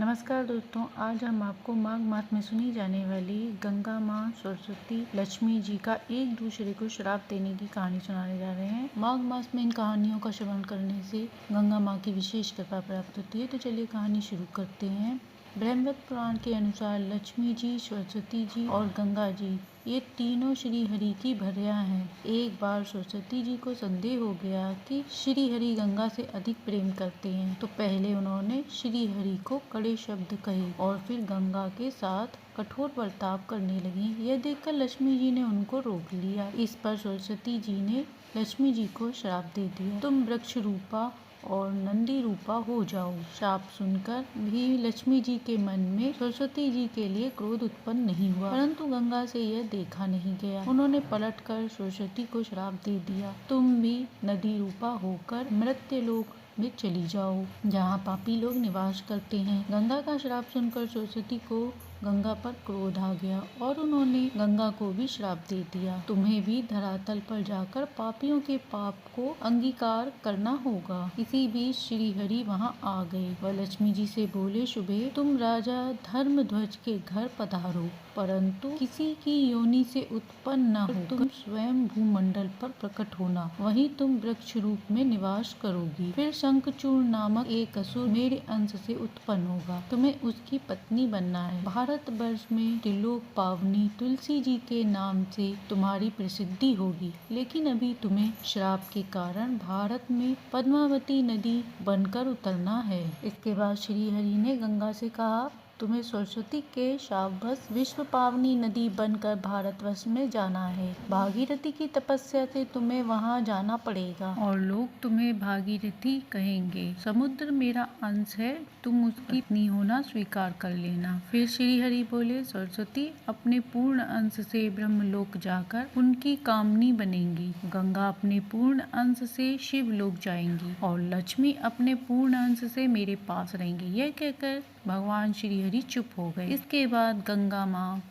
नमस्कार दोस्तों, आज हम आपको माघ मास में सुनी जाने वाली गंगा माँ, सरस्वती, लक्ष्मी जी का एक दूसरे को श्राप देने की कहानी सुनाने जा रहे हैं। माघ मास में इन कहानियों का श्रवण करने से गंगा माँ की विशेष कृपा प्राप्त होती है। तो चलिए कहानी शुरू करते हैं। ब्रह्मवत पुराण के अनुसार लक्ष्मी जी, सरस्वती जी और गंगा जी ये तीनों श्री हरि की भर्या हैं। एक बार सरस्वती जी को संदेह हो गया कि श्री हरि गंगा से अधिक प्रेम करते हैं, तो पहले उन्होंने श्री हरि को कड़े शब्द कहे और फिर गंगा के साथ कठोर बर्ताव करने लगी। यह देखकर लक्ष्मी जी ने उनको रोक लिया। इस पर सरस्वती जी ने लक्ष्मी जी को श्राप दे दिया, तुम वृक्ष रूपा और नंदी रूपा हो जाओ। शाप सुनकर भी लक्ष्मी जी के मन में सरस्वती जी के लिए क्रोध उत्पन्न नहीं हुआ, परंतु गंगा से यह देखा नहीं गया। उन्होंने पलटकर सरस्वती को श्राप दे दिया, तुम भी नदी रूपा होकर मृत्यलोक में चली जाओ, जहाँ पापी लोग निवास करते हैं। गंगा का श्राप सुनकर सरस्वती को गंगा पर क्रोध आ गया और उन्होंने गंगा को भी श्राप दे दिया, तुम्हें भी धरातल पर जाकर पापियों के पाप को अंगीकार करना होगा। इसी बीच श्री हरि वहां आ गए। वह लक्ष्मी जी से बोले, शुभे तुम राजा धर्मध्वज के घर पधारो, परंतु किसी की योनि से उत्पन्न न हो, तुम स्वयं भूमंडल पर प्रकट होना, वहीं तुम वृक्ष रूप में निवास करोगी। फिर शंखचूड़ नामक एक असुर मेरे अंश से उत्पन्न होगा, तुम्हें उसकी पत्नी बनना है। भारत वर्ष में त्रिलोक पावनी तुलसी जी के नाम से तुम्हारी प्रसिद्धि होगी, लेकिन अभी तुम्हें श्राप के कारण भारत में पद्मावती नदी बनकर उतरना है। इसके बाद श्री हरि ने गंगा से कहा, तुम्हें सरस्वती के शापवश विश्व पावनी नदी बनकर भारतवर्ष में जाना है। भागीरथी की तपस्या से तुम्हें वहां जाना पड़ेगा और लोग तुम्हें भागीरथी कहेंगे। समुद्र मेरा अंश है, तुम उसकी पत्नी होना स्वीकार कर लेना। फिर श्री हरि बोले, सरस्वती अपने पूर्ण अंश से ब्रह्मलोक जाकर उनकी कामनी बनेंगी, गंगा अपने पूर्ण अंश से शिवलोक जाएंगी और लक्ष्मी अपने पूर्ण अंश से मेरे पास रहेंगी। यह कहकर भगवान श्री हरि चुप हो गए। इसके बाद गंगा माँ,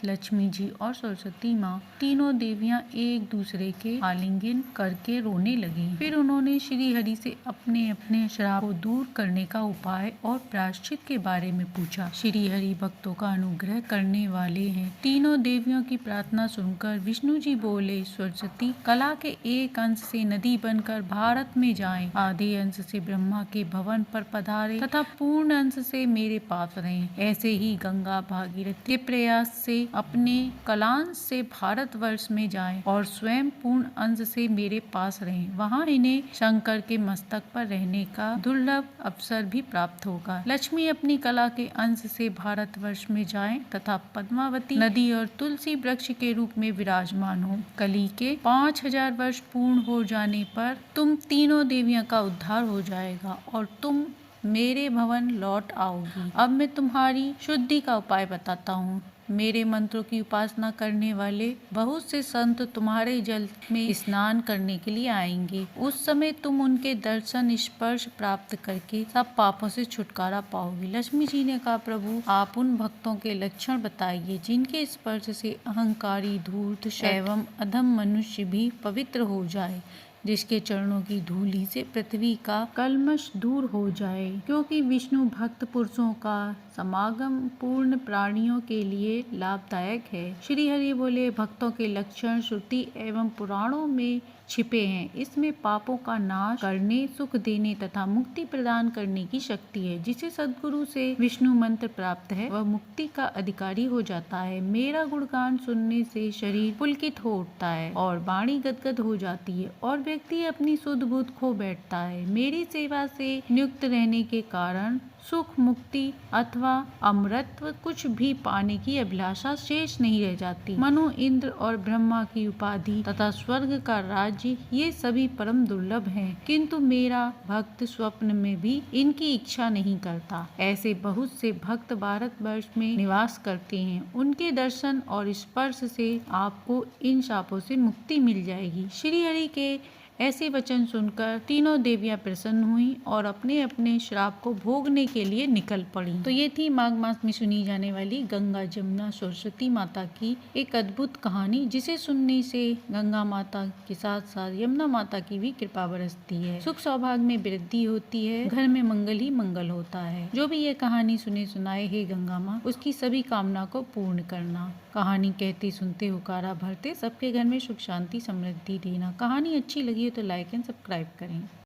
लक्ष्मी जी और सरस्वती माँ तीनों देवियां एक दूसरे के आलिंगन करके रोने लगी। फिर उन्होंने श्री हरि से अपने अपने श्राप को दूर करने का उपाय और प्रायश्चित के बारे में पूछा। श्री हरि भक्तों का अनुग्रह करने वाले हैं। तीनों देवियों की प्रार्थना सुनकर विष्णु जी बोले, सरस्वती कला के एक अंश से नदी बनकर भारत में जाएं, आधे अंश से ब्रह्मा के भवन पर पधारे तथा पूर्ण अंश से मेरे पास रहें। ऐसे ही गंगा भागीरथी के प्रयास से अपने कलांश से भारतवर्ष में जाएं और स्वयं पूर्ण अंश से मेरे पास रहें। वहां इन्हें शंकर के मस्तक पर रहने का दुर्लभ अवसर भी प्राप्त होगा। लक्ष्मी अपनी कला के अंश से भारतवर्ष में जाएं तथा पद्मावती नदी और तुलसी वृक्ष के रूप में विराजमान हो। कली के 5000 वर्ष पूर्ण हो जाने पर तुम तीनों देवियों का उद्धार हो जाएगा और तुम मेरे भवन लौट आओगी। अब मैं तुम्हारी शुद्धि का उपाय बताता हूँ। मेरे मंत्रों की उपासना करने वाले बहुत से संत तुम्हारे जल में स्नान करने के लिए आएंगे। उस समय तुम उनके दर्शन स्पर्श प्राप्त करके सब पापों से छुटकारा पाओगे। लक्ष्मी जी ने कहा, प्रभु आप उन भक्तों के लक्षण बताइए जिनके स्पर्श से अहंकारी, धूर्त एवं अधम मनुष्य भी पवित्र हो जाए, जिसके चरणों की धूलि से पृथ्वी का कल्मश दूर हो जाए। क्योंकि विष्णु भक्त पुरुषों का समागम पूर्ण प्राणियों के लिए लाभदायक है। श्री हरि बोले, भक्तों के लक्षण श्रुति एवं पुराणों में छिपे हैं। इसमें पापों का नाश करने, सुख देने तथा मुक्ति प्रदान करने की शक्ति है। जिसे सद्गुरु से विष्णु मंत्र प्राप्त है, वह मुक्ति का अधिकारी हो जाता है। मेरा गुणगान सुनने से शरीर पुलकित हो उठता है और वाणी गदगद हो जाती है और व्यक्ति अपनी सुध बुध खो बैठता है। मेरी सेवा से नियुक्त रहने के कारण सुख, मुक्ति अथवा अमरत्व कुछ भी पाने की अभिलाषा शेष नहीं रह जाती। मनु, इंद्र और ब्रह्मा की उपाधि तथा स्वर्ग का राज्य ये सभी परम दुर्लभ हैं, किंतु मेरा भक्त स्वप्न में भी इनकी इच्छा नहीं करता। ऐसे बहुत से भक्त भारतवर्ष में निवास करते हैं। उनके दर्शन और स्पर्श से आपको इन शापों से मुक्ति मिल जाएगी। श्री हरि के ऐसे वचन सुनकर तीनों देवियां प्रसन्न हुई और अपने अपने श्राप को भोगने के लिए निकल पड़ी। तो ये थी माघ मास में सुनी जाने वाली गंगा जमुना सरस्वती माता की एक अद्भुत कहानी, जिसे सुनने से गंगा माता के साथ साथ यमुना माता की भी कृपा बरसती है, सुख सौभाग्य में वृद्धि होती है, घर में मंगल ही मंगल होता है। जो भी ये कहानी सुने सुनाए हे गंगा माँ, उसकी सभी कामना को पूर्ण करना। कहानी कहते सुनते हुकारा भरते, सबके घर में सुख शांति समृद्धि देना। कहानी अच्छी लगी हो तो लाइक एंड सब्सक्राइब करें।